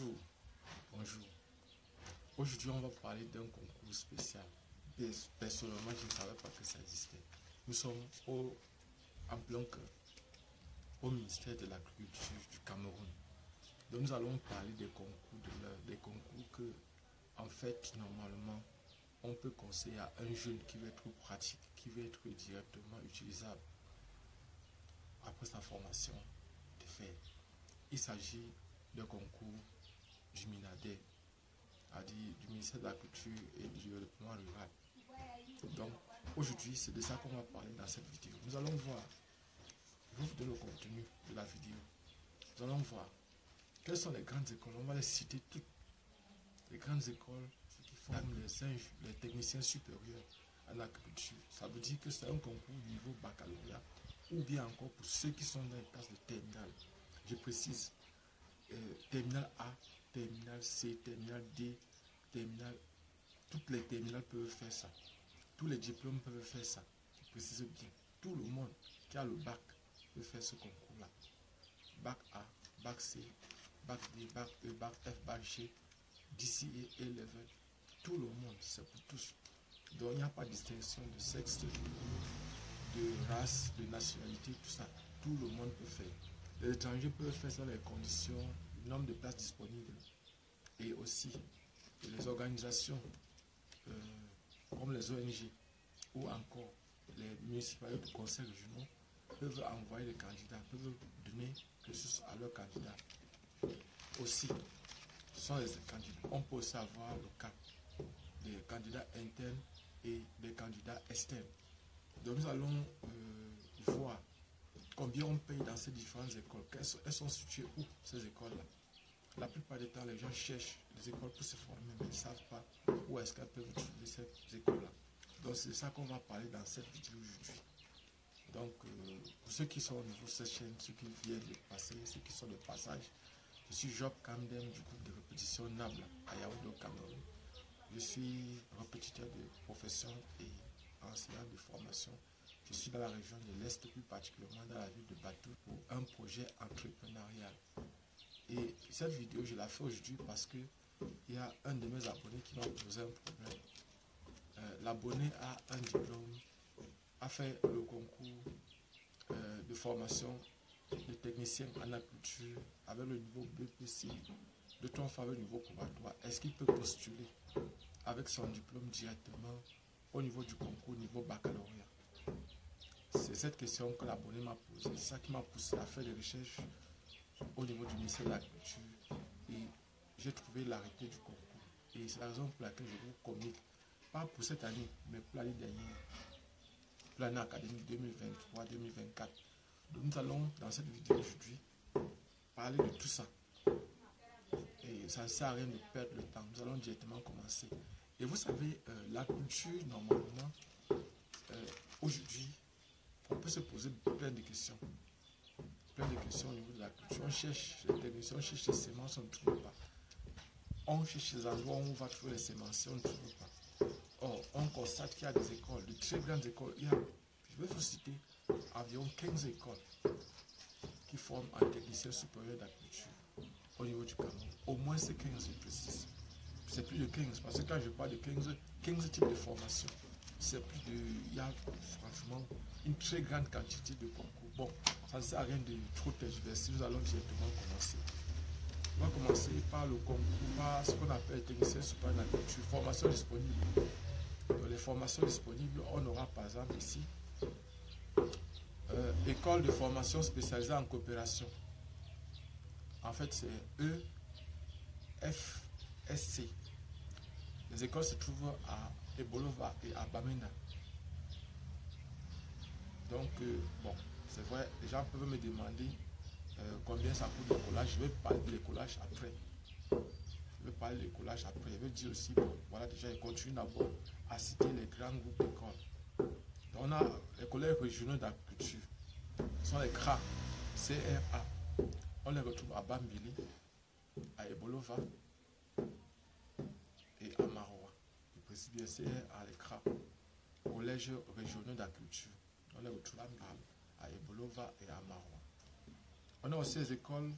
Bonjour, bonjour. Aujourd'hui, on va parler d'un concours spécial. Personnellement, je ne savais pas que ça existait. Nous sommes en plein cœur, au ministère de l'Agriculture du Cameroun. Donc, nous allons parler des concours des concours que, en fait, normalement, on peut conseiller à un jeune qui veut être pratique, qui veut être directement utilisable après sa formation de faire. Il s'agit d'un concours du MINADER, c'est-à-dire du ministère de l'Agriculture et du Développement rural. Donc, aujourd'hui, c'est de ça qu'on va parler dans cette vidéo. Nous allons voir, je vais vous donner le contenu de la vidéo. Nous allons voir quelles sont les grandes écoles. On va les citer toutes. Les grandes écoles qui forment les techniciens supérieurs à l'agriculture. Ça veut dire que c'est un concours niveau baccalauréat ou bien encore pour ceux qui sont dans les classes de terminale. Je précise, terminale A, terminale C, terminale D, terminale, toutes les terminales peuvent faire ça. Tous les diplômes peuvent faire ça. Je précise bien, tout le monde qui a le bac peut faire ce concours-là. Bac A, bac C, bac D, bac E, bac F, bac G, DCE et level. Tout le monde, c'est pour tous. Donc il n'y a pas de distinction de sexe, de race, de nationalité, tout ça. Tout le monde peut faire. Les étrangers peuvent faire ça dans les conditions, le nombre de places disponibles. Et aussi, les organisations comme les ONG ou encore les municipalités de conseils régionaux peuvent envoyer les candidats, peuvent donner cursus à leurs candidats. Aussi, ce sont les candidats. On peut aussi avoir le cas des candidats internes et des candidats externes. Donc nous allons voir combien on paye dans ces différentes écoles. Elles sont situées où, ces écoles-là? La plupart du temps, les gens cherchent des écoles pour se former, mais ils ne savent pas où est-ce qu'elles peuvent trouver ces écoles-là. Donc c'est ça qu'on va parler dans cette vidéo aujourd'hui. Donc pour ceux qui sont au niveau de cette chaîne, ceux qui viennent de passer, ceux qui sont de passage, je suis Job Kamdem du groupe de répétition Nabla à Yaoundé au Cameroun. Je suis répétiteur de profession et enseignant de formation. Je suis dans la région de l'Est, plus particulièrement dans la ville de Batou, pour un projet entrepreneurial. Et cette vidéo, je la fais aujourd'hui parce que il y a un de mes abonnés qui m'a posé un problème. L'abonné a un diplôme, a fait le concours de formation de technicien en agriculture avec le niveau BPC, de ton faveur niveau probatoire. Est-ce qu'il peut postuler avec son diplôme directement au niveau du concours, niveau baccalauréat? C'est cette question que l'abonné m'a posée. C'est ça qui m'a poussé à faire des recherches au niveau du ministère de l'Agriculture et j'ai trouvé l'arrêté du concours. Et c'est la raison pour laquelle je vous communique, pas pour cette année, mais pour l'année dernière, pour l'année académique 2023-2024. Donc nous allons, dans cette vidéo aujourd'hui, parler de tout ça. Et ça ne sert à rien de perdre le temps. Nous allons directement commencer. Et vous savez, la culture, normalement, aujourd'hui, on peut se poser plein de questions. Plein de questions au niveau de la culture. On cherche les techniciens, on cherche les semences, on ne trouve pas. On cherche les endroits où on va trouver les semences, on ne trouve pas. Or, on constate qu'il y a des écoles, de très grandes écoles. Il y a, je vais vous citer, environ 15 écoles qui forment un technicien supérieur d'agriculture au niveau du Cameroun. Au moins c'est 15, je précise. C'est plus de 15, parce que quand je parle de 15 types de formations, c'est plus de... Il y a franchement une très grande quantité de concours. Bon, ça ne sert à rien de trop tergiverser, nous allons directement commencer. On va commencer par le concours, par ce qu'on appelle technicien supérieur d'agriculture, formation disponible. Dans les formations disponibles, on aura par exemple ici école de formation spécialisée en coopération. En fait, c'est EFSC. Les écoles se trouvent à Ebolova et à Bamenda. Donc, bon, c'est vrai, les gens peuvent me demander combien ça coûte l'écolage. Je vais parler de l'écolage après. Je vais parler de l'écolage après. Je vais dire aussi, bon, voilà, déjà, je continue d'abord à citer les grands groupes d'écoles. Donc, on a les collèges régionaux d'agriculture. Ce sont les CRA, CRA. On les retrouve à Bambili, à Ebolova et à Maroua. Je précise bien CRA, les CRA, collèges régionaux d'agriculture. On les retrouve à Ebolova et à Maroua. On a aussi les écoles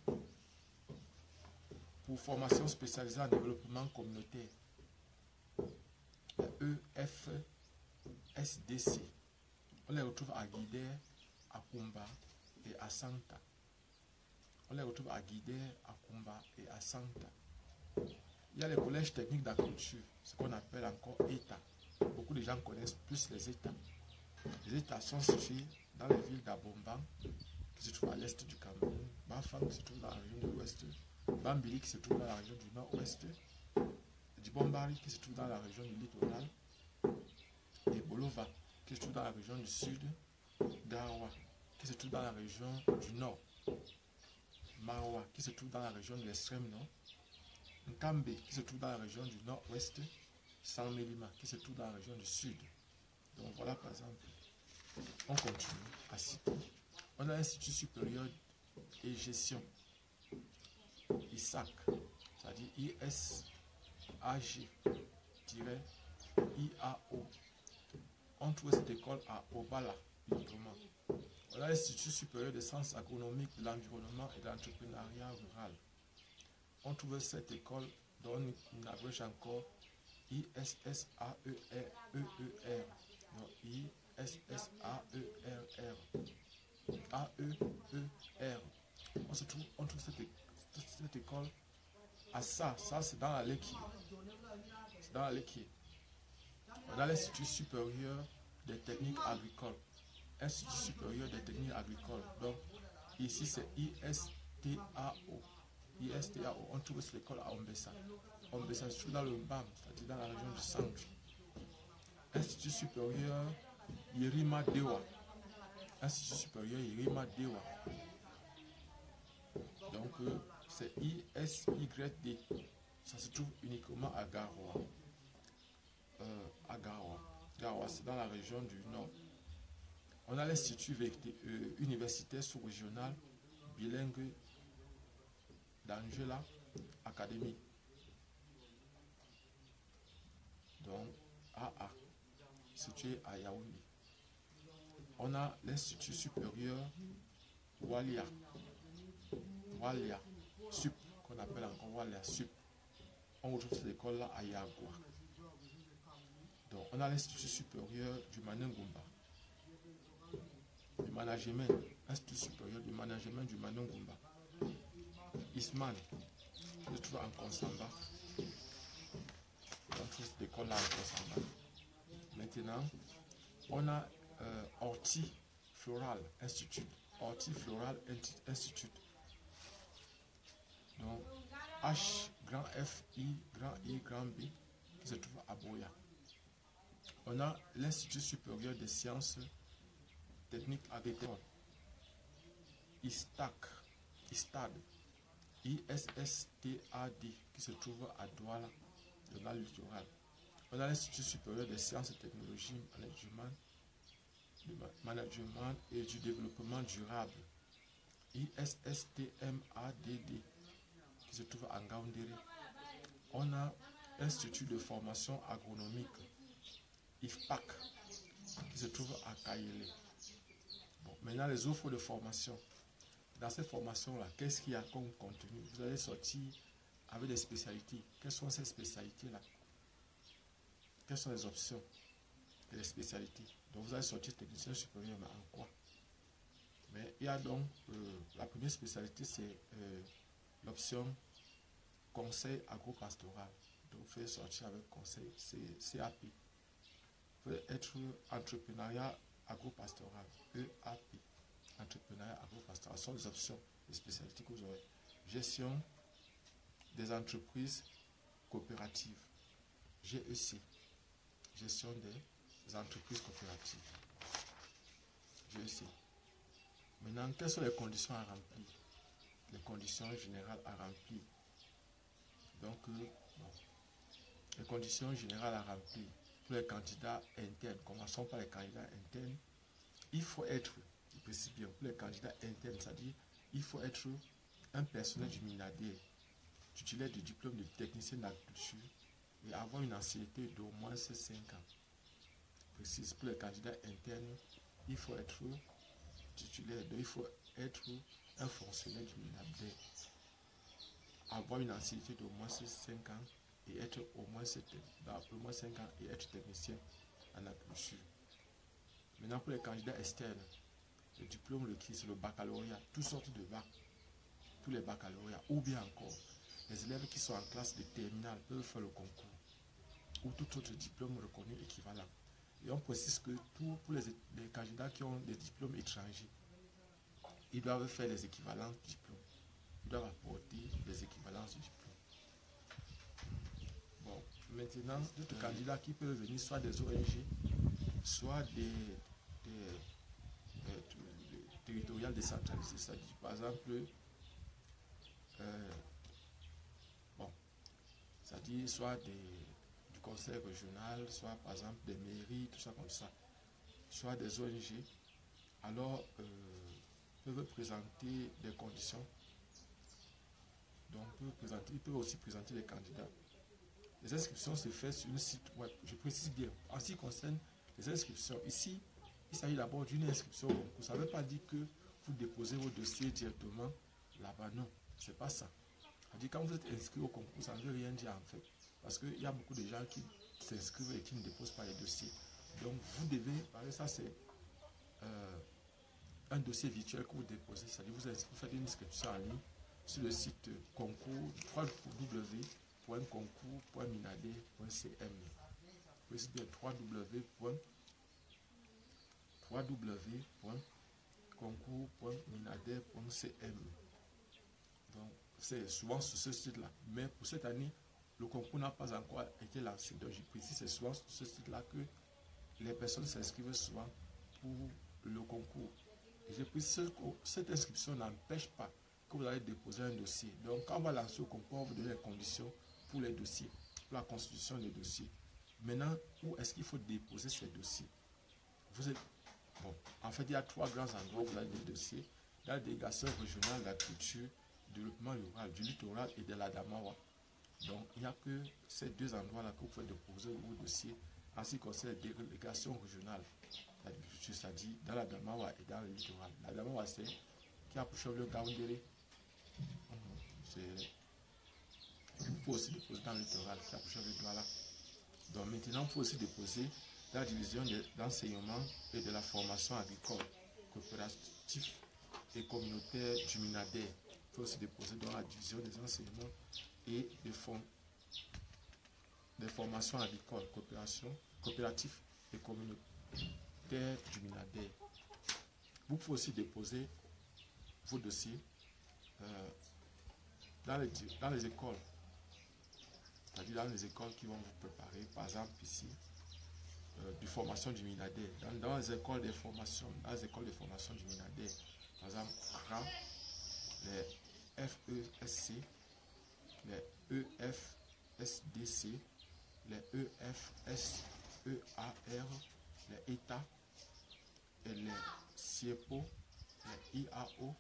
pour formation spécialisée en développement communautaire, EFSDC. On les retrouve à Guider, à Kumba et à Santa. On les retrouve à Guider, à Kumba et à Santa. Il y a les collèges techniques d'agriculture, ce qu'on appelle encore États. Beaucoup de gens connaissent plus les États. Les États sont situés dans les villes d'Abomban, qui se trouve à l'est du Cameroun, Bafang, qui se trouve dans la région de l'ouest, Bambili, qui se trouve dans la région du nord-ouest, Djibombari, qui se trouve dans la région du littoral, et Bolova, qui se trouve dans la région du sud, Darwa, qui se trouve dans la région du nord, Marwa, qui se trouve dans la région de l'extrême nord, Nkambe, qui se trouve dans la région du nord-ouest, Sanmelima, qui se trouve dans la région du sud. Donc voilà par exemple, on continue à citer. On a l'Institut supérieur et gestion, ISAC, c'est-à-dire ISAG-IAO. On trouve cette école à Obala, uniquement. On a l'Institut supérieur des sciences agronomiques, de l'environnement et de l'entrepreneuriat rural. On trouve cette école dans une abrège encore ISSAER. Non, ISSAERR. AEER. On trouve cette école à ça c'est dans la Leki. C'est dans la Leki. On a l'Institut supérieur des techniques agricoles. Institut supérieur des techniques agricoles. Donc, ici c'est ISTAO. ISTAO, on trouve cette école à Ombessa. Ombessa se trouve dans le BAM, c'est-à-dire dans la région du centre. Institut supérieur Yerima Dewa. Institut supérieur Yerima Dewa. Donc, c'est ISYD. Ça se trouve uniquement à Garoua. Garoua, c'est dans la région du nord. On a l'Institut universitaire sous-régional bilingue d'Angela Academy. Donc, AA, situé à Yaoundé. On a l'Institut supérieur Walia, SUP, qu'on appelle encore Walia SUP. On retrouve cette école-là à Yagua. Donc, on a l'Institut supérieur du Manengumba, du management, Institut supérieur du management du Manengumba. Isman, qui se trouve en Konsamba. On trouve cette école-là en Konsamba. Maintenant, on a Horti Floral Institute. Horti Floral Institute. Donc, H, grand F, I, grand I, grand B, qui se trouve à Boya. On a l'Institut supérieur des sciences techniques agricoles. ISTAD, ISSTAD, qui se trouve à Douala, dans le littoral. On a l'Institut supérieur des sciences et technologies, management et du développement durable, ISSTMADD, qui se trouve à Ngaoundéré. On a l'Institut de formation agronomique, IFPAC, qui se trouve à Kayele. Bon, maintenant, les offres de formation. Dans cette formation-là, qu'est-ce qu'il y a comme contenu? Vous allez sortir avec des spécialités. Quelles sont ces spécialités-là? Quelles sont les options et les spécialités? Donc, vous allez sortir technicien supérieur, mais en quoi? Mais il y a donc, la première spécialité, c'est l'option conseil agro-pastoral. Donc, vous faites sortir avec conseil CAP. Vous pouvez être entrepreneuriat agro-pastoral, EAP. Entrepreneuriat agro-pastoral sont les options, les spécialités que vous aurez. Gestion des entreprises coopératives, GEC. Gestion des entreprises coopératives, GEC. Maintenant, quelles sont les conditions à remplir? Les conditions générales à remplir. Donc, les conditions générales à remplir pour les candidats internes. Commençons par les candidats internes. Il faut être, je précise bien, pour les candidats internes, c'est-à-dire il faut être un personnel du MINADER, titulaire du diplôme de technicien d'agriculture et avoir une ancienneté d'au moins 5 ans. Précise, pour les candidats internes, il faut être titulaire, donc il faut être un fonctionnaire du MINADER. avoir une ancienneté d'au moins 5 ans et être au moins 5 ans et être technicien en agriculture. Maintenant, pour les candidats externes, le diplôme requis, c'est le baccalauréat, toutes sortes de bacs, tous les baccalauréats, ou bien encore, les élèves qui sont en classe de terminale peuvent faire le concours, ou tout autre diplôme reconnu équivalent. Et on précise que pour les candidats qui ont des diplômes étrangers, ils doivent faire les équivalences du diplôme. Ils doivent apporter les équivalences du diplôme. Bon, maintenant, d'autres candidats qui peuvent venir soit des ONG, soit des territoriales décentralisées. C'est-à-dire, par exemple, bon, c'est-à-dire soit du conseil régional, soit par exemple des mairies, tout ça comme ça, soit des ONG, alors peuvent présenter des conditions. Donc, ils peuvent aussi présenter les candidats. Les inscriptions se font sur le site web. Je précise bien, en ce qui concerne les inscriptions, ici, il s'agit d'abord d'une inscription au concours. Ça ne veut pas dire que vous déposez vos dossiers directement là-bas. Non, c'est pas ça. C'est-à-dire quand vous êtes inscrit au concours, ça ne veut rien dire en fait. Parce qu'il y a beaucoup de gens qui s'inscrivent et qui ne déposent pas les dossiers. Donc, vous devez, par exemple, ça c'est un dossier virtuel que vous déposez. C'est-à-dire vous faites une inscription en ligne sur le site concours www.concours.minade.cm. Précise bien www.concours.minade.cm. Donc, c'est souvent sur ce site-là. Mais pour cette année, le concours n'a pas encore été lancé. Donc, je précise, c'est souvent sur ce site-là que les personnes s'inscrivent souvent pour le concours. Et je précise que cette inscription n'empêche pas que vous allez déposer un dossier. Donc, quand on va lancer le concours, on va vous donner les conditions pour les dossiers, pour la constitution des dossiers. Maintenant, où est-ce qu'il faut déposer ces dossiers? Bon, en fait, il y a 3 grands endroits où vous avez des dossiers. Dans la délégation régionale de la culture, du développement rural, du littoral et de l'Adamawa. Donc, il n'y a que ces 2 endroits-là que vous pouvez déposer vos dossiers en ce qui concerne les délégations régionales. C'est-à-dire dans l'Adamawa et dans le littoral. L'Adamawa, c'est qui a pour chef le Gaoundéré. Il faut aussi déposer dans le littoral, qui a pour chef le Douala. Donc maintenant, il faut aussi déposer dans la division d'enseignement et de la formation agricole, coopératif et communautaire du Minade. Il faut aussi déposer dans la division des enseignements et des formations agricoles, coopératif et communautaire du Minade. Vous pouvez aussi déposer vos dossiers dans les écoles, c'est-à-dire dans les écoles qui vont vous préparer, par exemple ici, de formation du Minade, dans les écoles de formation, du Minade, par exemple CRA, les FESC, les EFSDC, les EFSEAR, les ETA et les CIEPO, les IAO,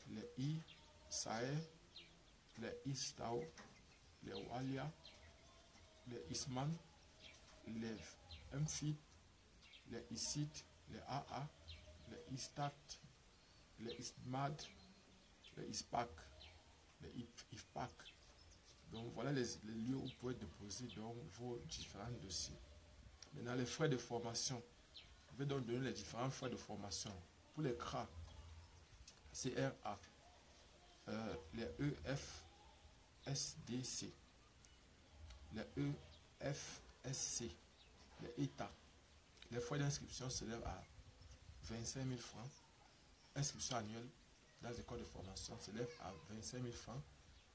les ISAE, les ISTAO, les WALIA, les ISMAN, les MFIT, les ICIT, les AA, les ISTAT, les ISMAD, les ISPAC, les IFPAC. Donc voilà les lieux où vous pouvez déposer donc vos différents dossiers. Maintenant, les frais de formation. Je vais donc donner les différents frais de formation. Pour les CRA, CRA, les EFSDC, les EFSC, les ETA. Les frais d'inscription s'élèvent à 25 000 francs. Inscription annuelle dans les écoles de formation s'élève à 25 000 francs.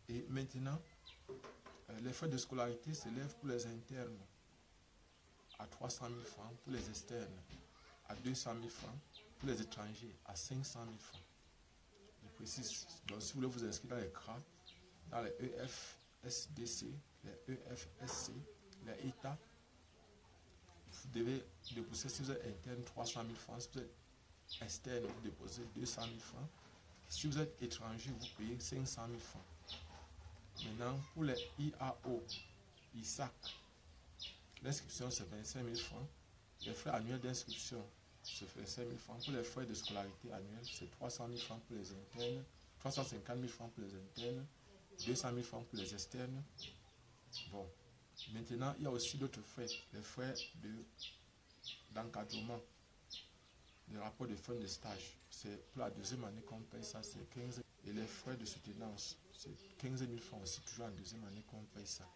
Et maintenant, les frais de scolarité s'élèvent pour les internes à 300 000 francs, pour les externes à 200 000 francs, pour les étrangers à 500 000 francs. Je précise, donc si vous voulez vous inscrire dans les CRA, dans les EFSDC, les EFSC, les ETA, vous devez déposer, si vous êtes interne, 300 000 francs, si vous êtes externe, vous déposez 200 000 francs. Si vous êtes étranger, vous payez 500 000 francs. Maintenant, pour les IAO, ISAC, l'inscription c'est 25 000 francs. Les frais annuels d'inscription, c'est 25 000 francs. Pour les frais de scolarité annuels, c'est 300 000 francs pour les internes, 350 000 francs pour les internes 200 000 francs pour les externes. Bon, maintenant, il y a aussi d'autres frais. Les frais d'encadrement, les rapports de fin de stage. C'est pour la deuxième année qu'on paye ça, c'est 15 000. Et les frais de soutenance, c'est 15 000 francs aussi, toujours en deuxième année qu'on paye ça.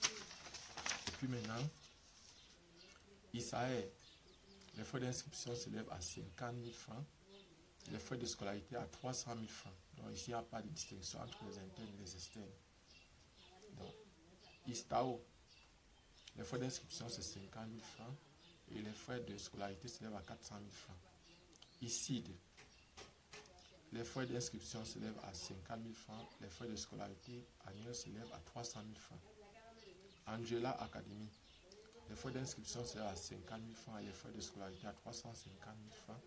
Et puis maintenant, ISAE, les frais d'inscription s'élèvent à 50 000 francs. Les frais de scolarité à 300 000 francs. Donc ici, il n'y a pas de distinction entre les internes et les externes. Donc, ISTAO, les frais d'inscription, c'est 50 000 francs. Et les frais de scolarité s'élèvent à 400 000 francs. ICID, les frais d'inscription s'élèvent à 50 000 francs. Les frais de scolarité annuels s'élèvent à 300 000 francs. Angela Academy, les frais d'inscription s'élèvent à 50 000 francs et les frais de scolarité à 350 000 francs.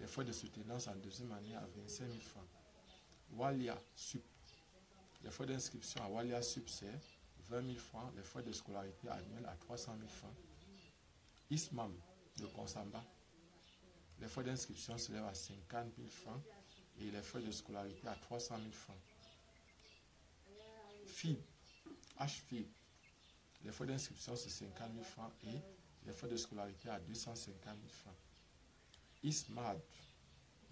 Les frais de soutenance en deuxième année à 25 000 francs. Walia Sup, les frais d'inscription à Walia Sup, c'est 20 000 francs. Les frais de scolarité annuels à 300 000 francs. ISMAM de Konsamba, les frais d'inscription s'élèvent à 50 000 francs et les frais de scolarité à 300 000 francs. FIB, HFIB, les frais d'inscription c'est 50 000 francs et les frais de scolarité à 250 000 francs. ISMAD,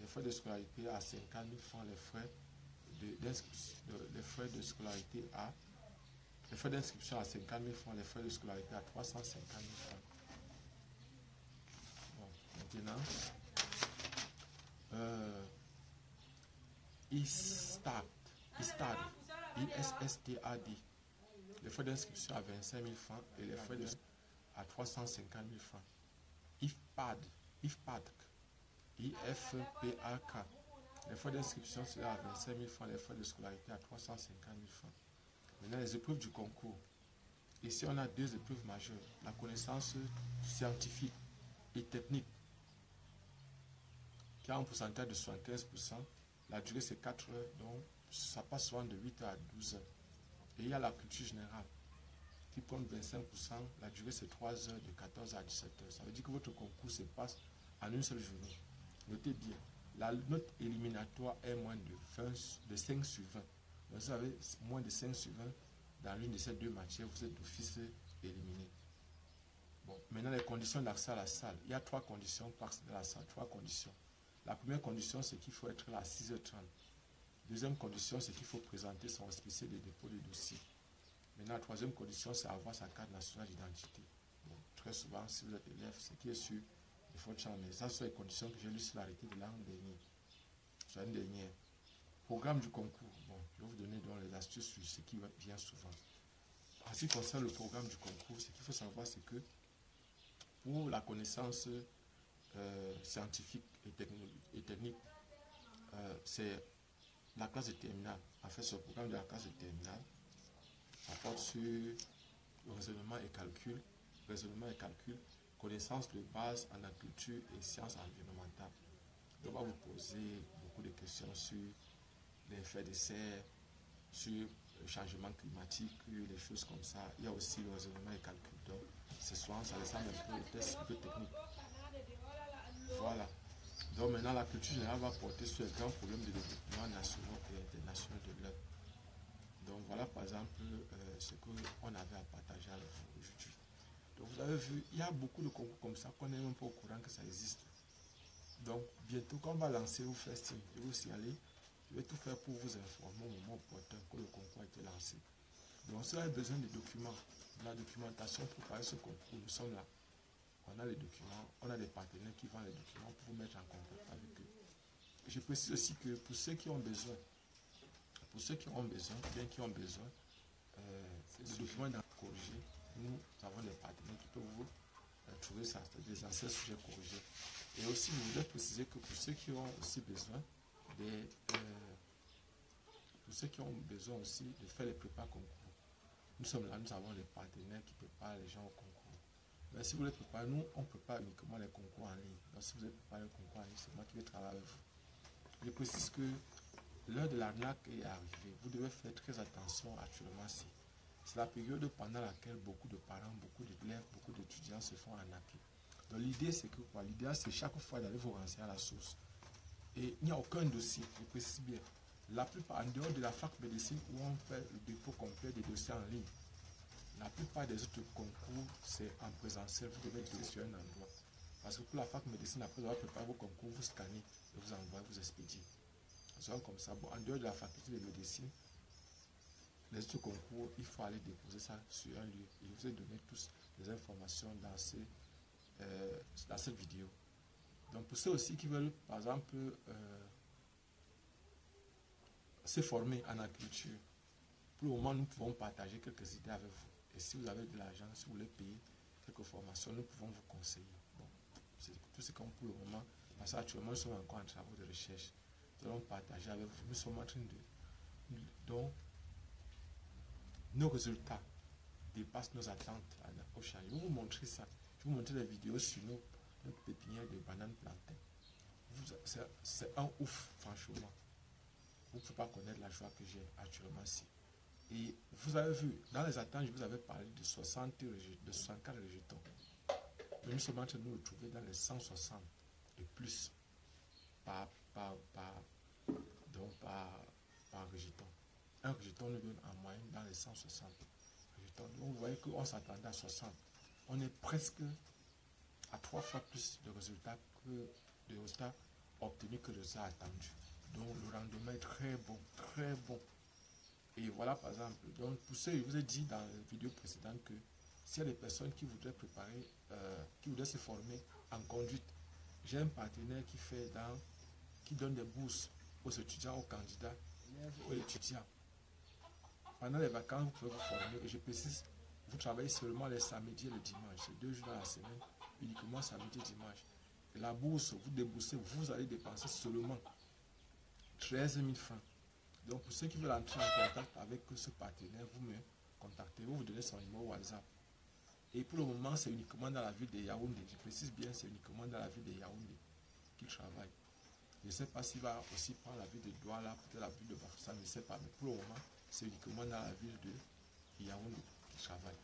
les frais de scolarité à 50 000 francs, les frais de scolarité à les frais d'inscription à 50 000 francs, les frais de scolarité à 350 000 francs. Bon, maintenant, ISTAD, ISSTAD, les frais d'inscription à 25 000 francs et les frais à 350 000 francs. IFPAD, IFPAK, les frais d'inscription sont à 25 000 francs, les frais de scolarité à 350 000 francs. Maintenant, les épreuves du concours. Ici, on a deux épreuves majeures. La connaissance scientifique et technique, qui a un pourcentage de 75%. La durée, c'est 4 heures, donc ça passe souvent de 8 heures à 12 heures. Et il y a la culture générale, qui prend 25%. La durée, c'est 3 heures, de 14 à 17 heures. Ça veut dire que votre concours se passe en une seule journée. Notez bien, la note éliminatoire est moins de 5 sur 20. Donc, vous avez moins de 5 sur 20 dans l'une de ces deux matières, vous êtes d'office éliminé. Bon, maintenant, les conditions d'accès à la salle. Il y a 3 conditions pour accéder à la salle. 3 conditions. La première condition, c'est qu'il faut être là à 6h30. Deuxième condition, c'est qu'il faut présenter son récépissé de dépôt de dossier. Maintenant, la troisième condition, c'est avoir sa carte nationale d'identité. Bon, très souvent, si vous êtes élève, ce qui est sûr, il faut changer. Mais ça, ce sont les conditions que j'ai lues sur l'arrêté de l'an dernier. Sur l'année dernière. Programme du concours. Bon, je vais vous donner donc les astuces sur ce qui vient souvent. En ce qui concerne le programme du concours, ce qu'il faut savoir, c'est que pour la connaissance scientifique et technique, c'est la classe de terminale. En fait, ce programme de la classe de terminale, ça porte sur le raisonnement et calcul, connaissances de base en agriculture et sciences environnementales. On va vous poser beaucoup de questions sur les effets de serre, sur le changement climatique, les choses comme ça. Il y a aussi le raisonnement et calcul. Donc, ce soir, ça ressemble un peu aux tests un peu techniques. Voilà. Donc maintenant, la culture générale va porter sur les grands problèmes de développement nationaux et internationaux de l'œuvre. Donc voilà par exemple ce qu'on avait à partager avec vous aujourd'hui. Donc vous avez vu, il y a beaucoup de concours comme ça qu'on n'est même pas au courant que ça existe. Donc bientôt quand on va lancer au festing, je vais aussi aller, je vais tout faire pour vous informer au moment opportun que le concours a été lancé. Donc si vous avez besoin de documents, de la documentation pour préparer ce concours, nous sommes là. On a les documents, on a des partenaires qui vendent les documents pour vous mettre en contact avec eux. Je précise aussi que pour ceux qui ont besoin, bien qui ont besoin, ces documents corrigés, nous avons des partenaires qui peuvent vous trouver ça, des anciens sujets corrigés. Et aussi, je voudrais préciser que pour ceux qui ont aussi besoin aussi de faire les prépas concours, nous sommes là, nous avons des partenaires qui préparent les gens au concours. Mais si vous voulez préparer, nous, on prépare uniquement les concours en ligne. Donc si vous voulez préparer le concours en ligne, c'est moi qui vais travailler avec vous. Je précise que l'heure de l'arnaque est arrivée. Vous devez faire très attention actuellement. C'est la période pendant laquelle beaucoup de parents, beaucoup d'élèves, beaucoup d'étudiants se font arnaquer. Donc l'idée, c'est que quoi? L'idée, c'est chaque fois d'aller vous renseigner à la source. Et il n'y a aucun dossier, je précise bien, La plupart, en dehors de la fac médecine où on fait le dépôt complet des dossiers en ligne, la plupart des autres concours, c'est en présentiel, vous devez être sur un endroit. Parce que pour la fac médecine, après avoir préparé vos concours, vous scannez et vous envoyez, vous expédiez. C'est comme ça. Bon, en dehors de la faculté de médecine, les autres concours, il faut aller déposer ça sur un lieu. Je vous ai donné tous les informations dans cette vidéo. Donc pour ceux aussi qui veulent, par exemple, se former en agriculture, pour le moment, nous pouvons partager quelques idées avec vous. Et si vous avez de l'argent, si vous voulez payer quelques formations, nous pouvons vous conseiller. Bon, c'est tout ce qu'on pour le moment. Parce qu'actuellement, nous sommes encore en travaux de recherche. Nous allons partager avec vous. Nous sommes en train de... Donc, nos résultats dépassent nos attentes au champ. Je vais vous montrer ça. Je vais vous montrer des vidéos sur notre pépinière de bananes plantées. C'est un ouf, franchement. Vous ne pouvez pas connaître la joie que j'ai actuellement ici. Et vous avez vu, dans les attentes, je vous avais parlé de 64 rejetons. Mais nous sommes en train de nous retrouver dans les 160 et plus par rejeton. Un rejeton nous donne en moyenne dans les 160 rejetons. Donc vous voyez qu'on s'attendait à 60. On est presque à 3 fois plus de résultats obtenus que de ça attendu. Donc le rendement est très bon, très bon. Et voilà par exemple, donc pour ceux, je vous ai dit dans la vidéo précédente que s'il y a des personnes qui voudraient préparer, qui voudraient se former en conduite, j'ai un partenaire qui donne des bourses aux étudiants, aux candidats, aux étudiants. Pendant les vacances, vous pouvez vous former. Et je précise, vous travaillez seulement les samedis et le dimanche. C'est 2 jours dans la semaine, uniquement samedi et dimanche. Et la bourse, vous déboursez, vous allez dépenser seulement 13 000 francs. Donc pour ceux qui veulent entrer en contact avec ce partenaire, vous me contactez, vous donnez son numéro WhatsApp. Et pour le moment, c'est uniquement dans la ville de Yaoundé. Je précise bien, c'est uniquement dans la ville de Yaoundé qu'il travaille. Je ne sais pas s'il va aussi prendre la ville de Douala, peut-être la ville de Bafoussam, je ne sais pas. Mais pour le moment, c'est uniquement dans la ville de Yaoundé qu'il travaille.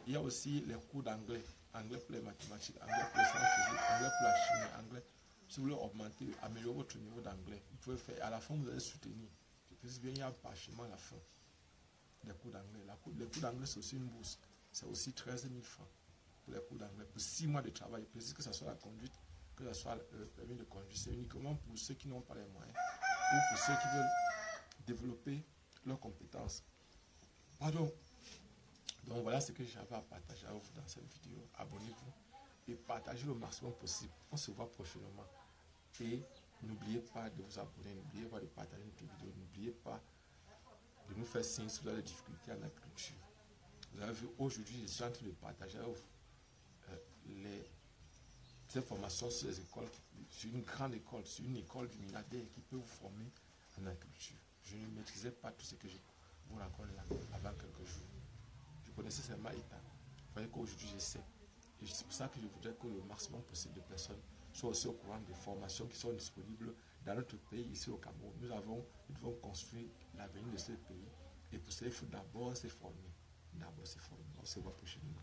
Il y a aussi les cours d'anglais. Anglais pour les mathématiques, anglais pour les sciences physiques, anglais pour la chimie, anglais. Si vous voulez augmenter, améliorer votre niveau d'anglais, vous pouvez faire. À la fin, vous allez soutenir. Je précise bien, il y a un parchemin à la fin des cours d'anglais. Les cours d'anglais, c'est aussi une bourse. C'est aussi 13 000 francs pour les cours d'anglais. Pour 6 mois de travail, je précise que ce soit la conduite, que ce soit le permis de conduire. C'est uniquement pour ceux qui n'ont pas les moyens ou pour ceux qui veulent développer leurs compétences. Pardon. Donc voilà ce que j'avais à partager avec vous dans cette vidéo. Abonnez-vous et partagez le maximum possible. On se voit prochainement. Et n'oubliez pas de vous abonner, n'oubliez pas de partager notre vidéo, n'oubliez pas de nous faire signe si vous avez des difficultés en agriculture. Vous avez vu, aujourd'hui, je suis en train de partager avec vous les informations sur les écoles, sur une grande école, sur une école du Minadé qui peut vous former en agriculture. Je ne maîtrisais pas tout ce que je vous raconte là avant quelques jours. Je connaissais seulement l'État. Vous voyez qu'aujourd'hui, je sais. Et c'est pour ça que je voudrais que le maximum possible de personnes soient aussi au courant des formations qui sont disponibles dans notre pays, ici au Cameroun. Nous devons construire l'avenir de ce pays. Et pour cela, il faut d'abord se former. D'abord se former. On se voit prochainement.